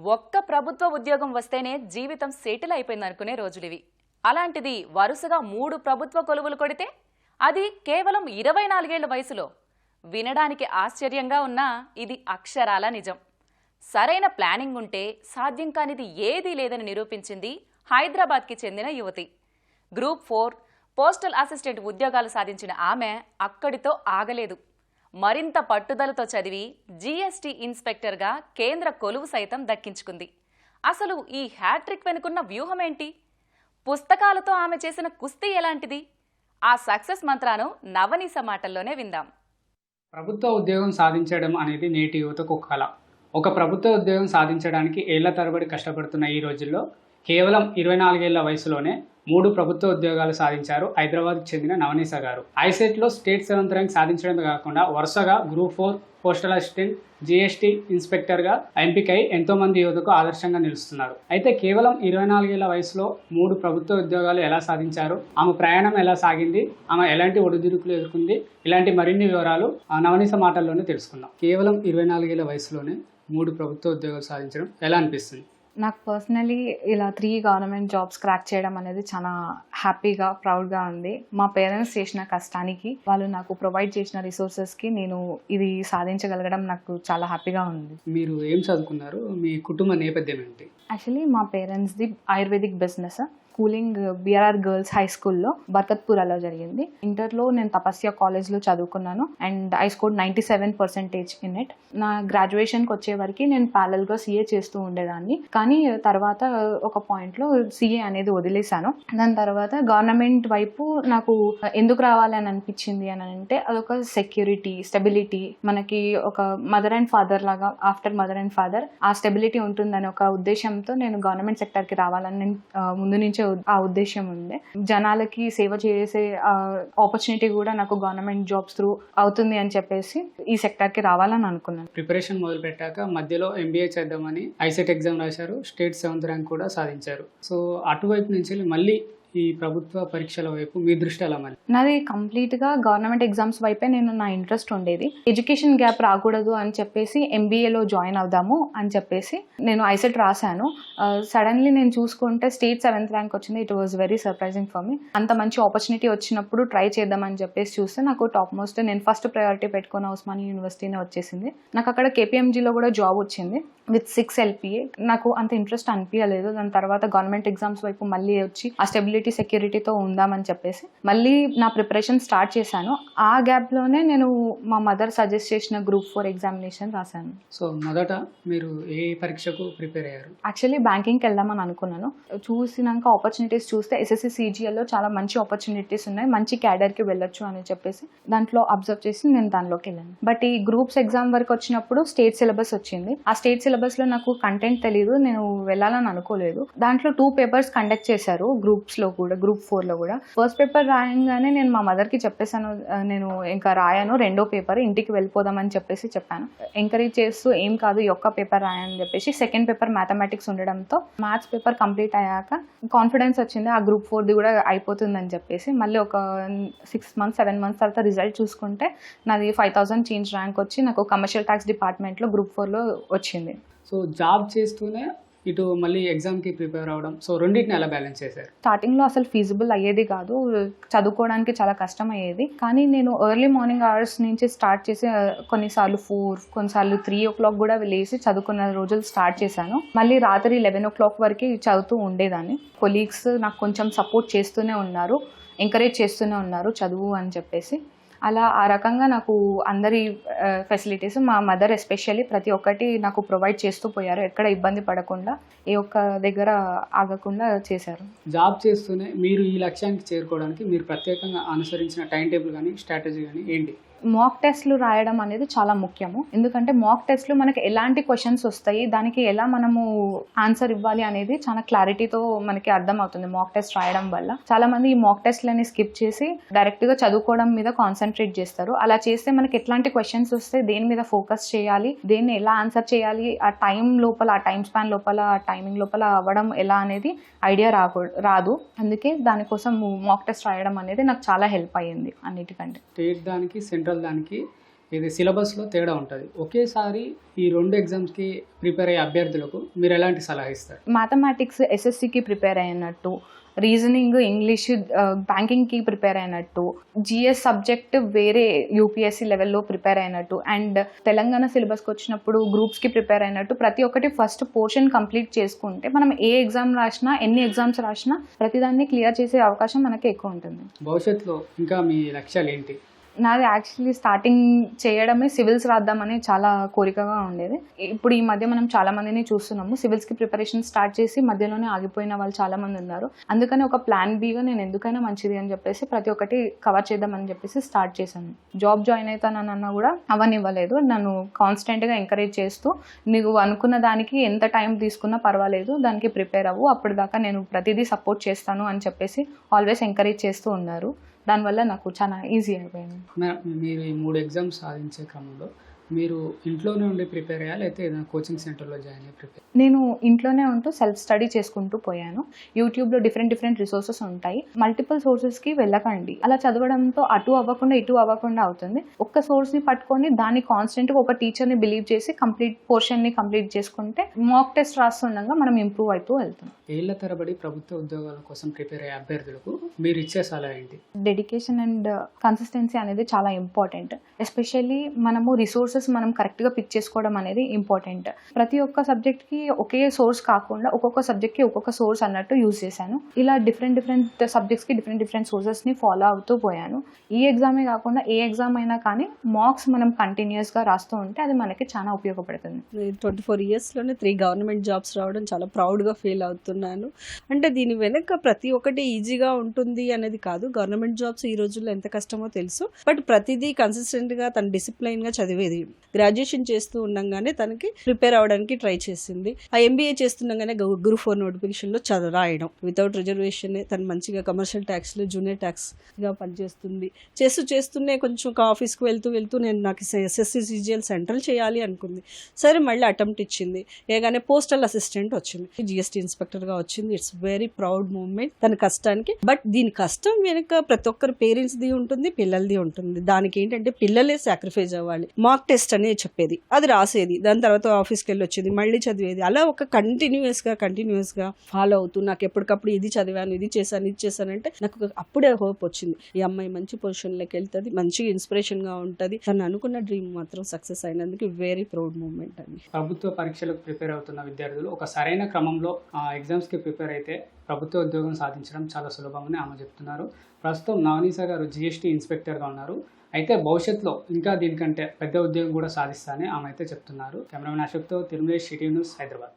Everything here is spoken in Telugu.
ఒక్క ప్రభుత్వ ఉద్యోగం వస్తేనే జీవితం సెటిల్ అయిపోయిందనుకునే రోజులివి. అలాంటిది వరుసగా 3 ప్రభుత్వ కొలువులు కొడితే అది కేవలం 24 ఏళ్ల వయసులో. వినడానికి ఆశ్చర్యంగా ఉన్నా ఇది అక్షరాల నిజం. సరైన ప్లానింగ్ ఉంటే సాధ్యం కానిది ఏదీ లేదని నిరూపించింది హైదరాబాద్కి చెందిన యువతి. గ్రూప్ 4 పోస్టల్ అసిస్టెంట్ ఉద్యోగాలు సాధించిన ఆమె అక్కడితో ఆగలేదు. మరింత పట్టుదలతో చదివి జీఎస్టీ ఇన్స్పెక్టర్గా కేంద్ర కొలువు సైతం దక్కించుకుంది. అసలు ఈ హ్యాట్రిక్ వెనుకున్న వ్యూహం ఏంటి? పుస్తకాలతో ఆమె చేసిన కుస్తీ ఎలాంటిది? ఆ సక్సెస్ మంత్రాను నవనీస మాటల్లోనే విందాం. ప్రభుత్వ ఉద్యోగం సాధించడం అనేది నేటి యువతకు ఒక కళ. ఒక ప్రభుత్వ ఉద్యోగం సాధించడానికి ఏళ్ల తరబడి కష్టపడుతున్న ఈ రోజుల్లో కేవలం 24 ఏళ్ల వయసులోనే 3 ప్రభుత్వ ఉద్యోగాలు సాధించారు హైదరాబాద్కు చెందిన నవనీస గారు. ఐసెట్లో స్టేట్ 7th ర్యాంక్ సాధించడమే కాకుండా వరుసగా గ్రూప్ 4 పోస్టల్ అసిస్టెంట్, జీఎస్టీ ఇన్స్పెక్టర్గా ఎంపికై ఎంతో మంది యువతకు ఆదర్శంగా నిలుస్తున్నారు. అయితే కేవలం 24 ఏళ్ల వయసులో 3 ప్రభుత్వ ఉద్యోగాలు ఎలా సాధించారు, ఆమె ప్రయాణం ఎలా సాగింది, ఆమె ఎలాంటి ఒడిదుడుకులు ఎదుర్కొంది, ఇలాంటి మరిన్ని వివరాలు నవనీస మాటల్లోనే తెలుసుకుందాం. కేవలం 24 ఏళ్ల వయసులోనే 3 ప్రభుత్వ ఉద్యోగాలు సాధించడం ఎలా అనిపిస్తుంది? నాకు పర్సనలీ ఇలా 3 గవర్నమెంట్ జాబ్స్ క్రాక్ చేయడం అనేది చాలా హ్యాపీగా, ప్రౌడ్గా ఉంది. మా పేరెంట్స్ చేసిన కష్టానికి, వాళ్ళు నాకు ప్రొవైడ్ చేసిన రిసోర్సెస్కి నేను ఇది సాధించగలగడం నాకు చాలా హ్యాపీగా ఉంది. మీరు ఏం చదువుకున్నారు? మీ కుటుంబ నేపథ్యం ఏంటి? యాక్చువల్లీ మా పేరెంట్స్ది ayurvedic business. Schooling BRR girls high స్కూల్లో బర్కత్పురాలో జరిగింది. ఇంటర్లో నేను తపస్య కాలేజ్లో చదువుకున్నాను and I scored 97% in it. నా గ్రాడ్యుయేషన్కి వచ్చే వరకు నేను ప్యారలల్గా సిఏ చేస్తూ ఉండేదాన్ని. కానీ తర్వాత ఒక పాయింట్లో సిఏ అనేది వదిలేశాను. దాని తర్వాత గవర్నమెంట్ వైపు నాకు ఎందుకు రావాలని అనిపించింది అని అంటే అదొక సెక్యూరిటీ, స్టెబిలిటీ, మనకి ఒక మదర్ అండ్ ఫాదర్ లాగా, ఆఫ్టర్ మదర్ అండ్ ఫాదర్ ఆ స్టెబిలిటీ ఉంటుందని ఒక ఉద్దేశంతో నేను గవర్నమెంట్ సెక్టర్కి రావాలని ముందు నుంచి ఆ ఉద్దేశం ఉంది. జనాలకి సేవ చేసే ఆపర్చునిటీ కూడా నాకు గవర్నమెంట్ జాబ్స్ త్రూ అవుతుంది అని చెప్పేసి ఈ సెక్టర్కి రావాలని అనుకున్నాను. ప్రిపరేషన్ మొదలు పెట్టాక మధ్యలో ఎంబీఏ చేద్దామని ఐసెట్ ఎగ్జామ్ రాశారు, స్టేట్ 7th ర్యాంక్ కూడా సాధించారు. సో అటువైపు నుంచి మళ్ళీ ఈ ప్రభుత్వ పరీక్షల వైపు మీ దృష్టి ఎలా? మరి నాది కంప్లీట్గా గవర్నమెంట్ ఎగ్జామ్స్ వైపే నా ఇంట్రెస్ట్ ఉండేది. ఎడ్యుకేషన్ గ్యాప్ రాకూడదు అని చెప్పేసి ఎంబీఏలో జాయిన్ అవుదాము అని చెప్పేసి నేను ఐసెట్ రాశాను. సడన్లీ నేను చూసుకుంటే స్టేట్ 7th ర్యాంక్ వచ్చింది. It was very surprising for me. అంత మంచి ఆపర్చునిటీ వచ్చినప్పుడు ట్రై చేద్దామని చెప్పేసి చూస్తే నాకు టాప్ మోస్ట్ నేను ఫస్ట్ ప్రయారిటీ పెట్టుకున్న ఉస్మానియా యూనివర్సిటీనే వచ్చేసింది. నాకు అక్కడ కేపీఎంజీలో కూడా జాబ్ వచ్చింది విత్ 6 LPA. నాకు అంత ఇంట్రెస్ట్ అనిపించలేదు. దాని తర్వాత గవర్నమెంట్ ఎగ్జామ్స్ వైపు మళ్ళీ వచ్చి ఆ స్టెబిలిటీ, సెక్యూరిటీతో ఉందామని చెప్పేసి మళ్ళీ నా ప్రిపరేషన్ స్టార్ట్ చేశాను. ఆ గ్యాప్లోనే నేను మా మదర్ సజెస్ట్ చేసిన గ్రూప్ 4 ఎగ్జామినేషన్ రాశాను. సో మొదట మీరు ఏ పరీక్షకు ప్రిపేర్ అయ్యారు? యాక్చువల్లీ బ్యాంకింగ్కి వెళ్దామని అనుకున్నాను. చూసినాక ఆపర్చునిటీస్ చూస్తే SSC CGLలో చాలా మంచి ఆపర్చునిటీస్ ఉన్నాయి, మంచి క్యాడర్కి వెళ్ళొచ్చు అని చెప్పేసి దాంట్లో అబ్జర్వ్ చేసి నేను దానిలోకి వెళ్ళాను. బట్ ఈ గ్రూప్స్ ఎగ్జామ్ వరకు వచ్చినప్పుడు స్టేట్ సిలబస్ వచ్చింది. ఆ స్టేట్ సిలబస్లో నాకు కంటెంట్ తెలియదు, నేను వెళ్ళాలని అనుకోలేదు. దాంట్లో 2 పేపర్స్ కండక్ట్ చేశారు గ్రూప్స్లో కూడా, గ్రూప్ 4లో కూడా. ఫస్ట్ పేపర్ రాయంగానే నేను మా మదర్కి చెప్పేశాను, నేను ఇంకా రాయను, 2వ పేపర్ ఇంటికి వెళ్ళిపోదామని చెప్పేసి చెప్పాను. ఎంకరేజ్ చేస్తూ ఏం కాదు ఈ ఒక్క పేపర్ రాయని చెప్పేసి. సెకండ్ పేపర్ మ్యాథమెటిక్స్ ఉండడంతో మ్యాథ్స్ పేపర్ కంప్లీట్ అయ్యాక కాన్ఫిడెన్స్ వచ్చింది, ఆ గ్రూప్ 4ది కూడా అయిపోతుందని చెప్పేసి. మళ్ళీ ఒక 6 months 7 months తర్వాత రిజల్ట్ చూసుకుంటే నాది 5000 చేంజ్ ర్యాంక్ వచ్చి నాకు కమర్షియల్ ట్యాక్స్ డిపార్ట్మెంట్లో గ్రూప్ 4లో వచ్చింది. సో జాబ్ చేస్తూనే ఇటు మళ్ళీ ఎగ్జామ్కి ప్రిపేర్ అవ్వడం, సో రెండింటిని ఎలా బ్యాలెన్స్ చేశారు? స్టార్టింగ్లో అసలు ఫీజిబుల్ అయ్యేది కాదు, చదువుకోవడానికి చాలా కష్టం అయ్యేది. కానీ నేను ఎర్లీ మార్నింగ్ అవర్స్ నుంచి స్టార్ట్ చేసి కొన్నిసార్లు 4, కొన్నిసార్లు 3 o'clock కూడా లేసి చదువుకున్న రోజులు స్టార్ట్ చేశాను. మళ్ళీ రాత్రి 11 o'clock వరకు చదువుతూ ఉండేదాన్ని. కొలీగ్స్ నాకు కొంచెం సపోర్ట్ చేస్తూనే ఉన్నారు, ఎంకరేజ్ చేస్తూనే ఉన్నారు చదువు అని చెప్పేసి. అలా ఆ రకంగా నాకు అందరి ఫెసిలిటీస్, మా మదర్ ఎస్పెషల్లీ ప్రతి ఒక్కటి నాకు ప్రొవైడ్ చేస్తూ పోయారు. ఎక్కడ ఇబ్బంది పడకుండా, ఏ ఒక్క దగ్గర ఆగకుండా చేశారు. జాబ్ చేస్తూనే మీరు ఈ లక్ష్యానికి చేరుకోవడానికి మీరు ప్రత్యేకంగా అనుసరించిన టైం టేబుల్ కానీ స్ట్రాటజీ కానీ ఏంటి? మాక్ టెస్ట్లు రాయడం అనేది చాలా ముఖ్యము. ఎందుకంటే మాక్ టెస్ట్లు మనకి ఎలాంటి క్వశ్చన్స్ వస్తాయి, దానికి ఎలా మనము ఆన్సర్ ఇవ్వాలి అనేది చాలా క్లారిటీతో మనకి అర్థమవుతుంది మాక్ టెస్ట్ రాయడం వల్ల. చాలా మంది ఈ మాక్ టెస్ట్లని స్కిప్ చేసి డైరెక్ట్గా చదువుకోవడం మీద కాన్సన్ట్రేట్ చేస్తారు. అలా చేస్తే మనకి ఎట్లాంటి క్వశ్చన్స్ వస్తాయి, దేని మీద ఫోకస్ చేయాలి, దేన్ని ఎలా ఆన్సర్ చేయాలి, ఆ టైం లోపల, ఆ టైం స్పాన్ లోపల, ఆ టైమింగ్ లోపల అవ్వడం ఎలా అనేది ఐడియా రాదు. అందుకే దానికోసం మాక్ టెస్ట్ రాయడం అనేది నాకు చాలా హెల్ప్ అయ్యింది అన్నిటికంటే. స్టేట్ దానికి సెంట్రల్ దానికి ఇది సిలబస్లో తేడా ఉంటుంది. ఒకేసారి ఈ 2 ఎగ్జామ్స్కి ప్రిపేర్ అయ్యే అభ్యర్థులకు మీరు ఎలాంటి సలహా ఇస్తారు? మ్యాథమెటిక్స్ ఎస్ఎస్సికి ప్రిపేర్ అయినట్టు, రీజనింగ్ ఇంగ్లీష్ బ్యాంకింగ్కి ప్రిపేర్ అయినట్టు, జిఎస్ సబ్జెక్ట్ వేరే యూపీఎస్సీ లెవెల్లో ప్రిపేర్ అయినట్టు, అండ్ తెలంగాణ సిలబస్కి వచ్చినప్పుడు గ్రూప్స్కి ప్రిపేర్ అయినట్టు ప్రతి ఒక్కటి ఫస్ట్ పోర్షన్ కంప్లీట్ చేసుకుంటే మనం ఏ ఎగ్జామ్ రాసినా, ఎన్ని ఎగ్జామ్స్ రాసినా ప్రతిదాన్ని క్లియర్ చేసే అవకాశం మనకి ఎక్కువ ఉంటుంది. భవిష్యత్తులో ఇంకా మీ లక్ష్యాలు ఏంటి? నాది యాక్చువల్లీ స్టార్టింగ్ చేయడమే సివిల్స్ రాద్దామని చాలా కోరికగా ఉండేది. ఇప్పుడు ఈ మధ్య మనం చాలా మందిని చూస్తున్నాము, సివిల్స్కి ప్రిపరేషన్ స్టార్ట్ చేసి మధ్యలోనే ఆగిపోయిన వాళ్ళు చాలా మంది ఉన్నారు. అందుకని ఒక ప్లాన్ బీగా నేను ఎందుకైనా మంచిది అని చెప్పేసి ప్రతి ఒక్కటి కవర్ చేద్దామని చెప్పేసి స్టార్ట్ చేశాను. జాబ్ జాయిన్ అవుతానన్నా కూడా అవనివ్వలేదు, నన్ను కాన్స్టెంట్గా ఎంకరేజ్ చేస్తూ నువ్వు అనుకున్న దానికి ఎంత టైం తీసుకున్నా పర్వాలేదు, దానికి ప్రిపేర్ అవ్వు, అప్పటిదాకా నేను ప్రతిదీ సపోర్ట్ చేస్తాను అని చెప్పేసి ఆల్వేస్ ఎంకరేజ్ చేస్తూ ఉన్నారు. దానివల్ల నాకు చాలా ఈజీ అయిపోయింది. మీరు ఈ 3 ఎగ్జామ్స్ సాధించే క్రమంలో మీరు ఇంట్లోనే ఉండి ప్రిపేర్ అయ్యా, లేకపోతే ఏదైనా కోచింగ్ సెంటర్లో జాయిన్ అయ్యి ప్రిపేర్? నేను ఇంట్లోనే ఉంటూ సెల్ఫ్ స్టడీ చేసుకుంటూ పోయాను. యూట్యూబ్లో డిఫరెంట్ రిసోర్సెస్ ఉంటాయి. మల్టిపుల్ సోర్సెస్కి వెళ్ళకండి. అలా చదవడంతో అటు అవ్వకుండా ఇటు అవ్వకుండా అవుతుంది. ఒక్క సోర్స్ని పట్టుకొని దాన్ని కాన్స్టెంట్గా ఒక టీచర్ని బిలీవ్ చేసి కంప్లీట్ పోర్షన్ని కంప్లీట్ చేసుకుంటే మాక్ టెస్ట్ రాస్తుండగా మనం ఇంప్రూవ్ అవుతూ వెళ్తాం. ఏళ్ల తరబడి ప్రభుత్వ ఉద్యోగాల కోసం ప్రిపేర్ అయ్యే అభ్యర్థులకు మీరు ఇచ్చే సలహా ఏంటి? డెడికేషన్ అండ్ కన్సిస్టెన్సీ అనేది చాలా ఇంపార్టెంట్. ఎస్పెషల్లీ మనము రిసోర్సెస్ మనం కరెక్ట్గా పిక్ చేసుకోవడం అనేది ఇంపార్టెంట్. ప్రతి ఒక్క సబ్జెక్ట్కి ఒకే సోర్స్ కాకుండా ఒక్కొక్క సబ్జెక్ట్కి ఒక్కొక్క సోర్స్ అన్నట్టు యూజ్ చేశాను. ఇలా డిఫరెంట్ సబ్జెక్ట్స్కి డిఫరెంట్ సోర్సెస్ని ఫాలో అవుతూ పోయాను. ఈ ఎగ్జామే కాకుండా ఏ ఎగ్జామ్ అయినా కానీ మార్క్స్ మనం కంటిన్యూస్గా రాస్తూ ఉంటే అది మనకి చాలా ఉపయోగపడుతుంది. 24 ఇయర్స్లోనే 3 గవర్నమెంట్ జాబ్స్ రావడం చాలా ప్రౌడ్గా ఫీల్ అవుతున్నాను. అంటే దీని వెనక ప్రతి ఒక్కటి ఈజీగా ఉంటుంది అనేది కాదు. గవర్నమెంట్ జాబ్స్ ఈ రోజుల్లో ఎంత కష్టమో తెలుసు, బట్ ప్రతిదీ కన్సిస్టెంట్గా తన డిసిప్లైన్గా చదివేది. గ్రాడ్యుయేషన్ చేస్తూ ఉండగానే తనకి ప్రిపేర్ అవ్వడానికి ట్రై చేసింది. ఆ ఎంబీఏ చేస్తుండగానే గ్రూప్ 4 నోటిఫికేషన్లో రాయడం వితౌట్ రిజర్వేషన్. తను మంచిగా కమర్షియల్ ట్యాక్స్లో జూనియర్ ట్యాక్స్గా పనిచేస్తుంది. చేస్తూనే కొంచెం ఆఫీస్కి వెళ్తూ నాకు ఎస్ఎస్సి సిజిఎల్ సెంట్రల్ చేయాలి అనుకుంది. సరే మళ్ళీ అటెంప్ట్ ఇచ్చింది. ఏగానే పోస్టల్ అసిస్టెంట్ వచ్చింది, జిఎస్టీ ఇన్స్పెక్టర్గా వచ్చింది. ఇట్స్ వెరీ ప్రౌడ్ మూమెంట్ తన కష్టానికి. బట్ దీని కష్టం వెనుక ప్రతి ఒక్కరి పేరెంట్స్ది ఉంటుంది, పిల్లలది ఉంటుంది. దానికి ఏంటంటే పిల్లలే సాక్రిఫైస్ అవ్వాలి. మాక్ టెస్ట్ అనేది చెప్పేది, అది రాసేది, దాని తర్వాత ఆఫీస్కి వెళ్ళి వచ్చేది, మళ్ళీ చదివేది. అలా ఒక కంటిన్యూస్గా ఫాలో అవుతూ నాకు ఎప్పటికప్పుడు ఇది చదివాను, ఇది చేశానంటే నాకు అప్పుడే హోప్ వచ్చింది. ఈ అమ్మాయి మంచి పొజిషన్లోకి వెళ్తుంది, మంచి ఇన్స్పిరేషన్గా ఉంటుంది. తను అనుకున్న డ్రీమ్ మాత్రం సక్సెస్ అయినందుకు వెరీ ప్రౌడ్ మూమెంట్ అండి. ప్రభుత్వ పరీక్షలకు ప్రిపేర్ అవుతున్న విద్యార్థులు ఒక సరైన క్రమంలో ఎగ్జామ్స్కి ప్రిపేర్ అయితే ప్రభుత్వ ఉద్యోగం సాధించడం చాలా సులభమని ఆమె చెప్తున్నారు. ప్రస్తుతం నవనీసా గారు జిఎస్టీ ఇన్స్పెక్టర్గా ఉన్నారు. అయితే భవిష్యత్తులో ఇంకా దీనికంటే పెద్ద ఉద్యోగం కూడా సాధిస్తానని ఆమె అయితే చెప్తున్నారు. కెమెరామెన్ అశోక్తో తిరుమలేష్, సిటీ న్యూస్, హైదరాబాద్.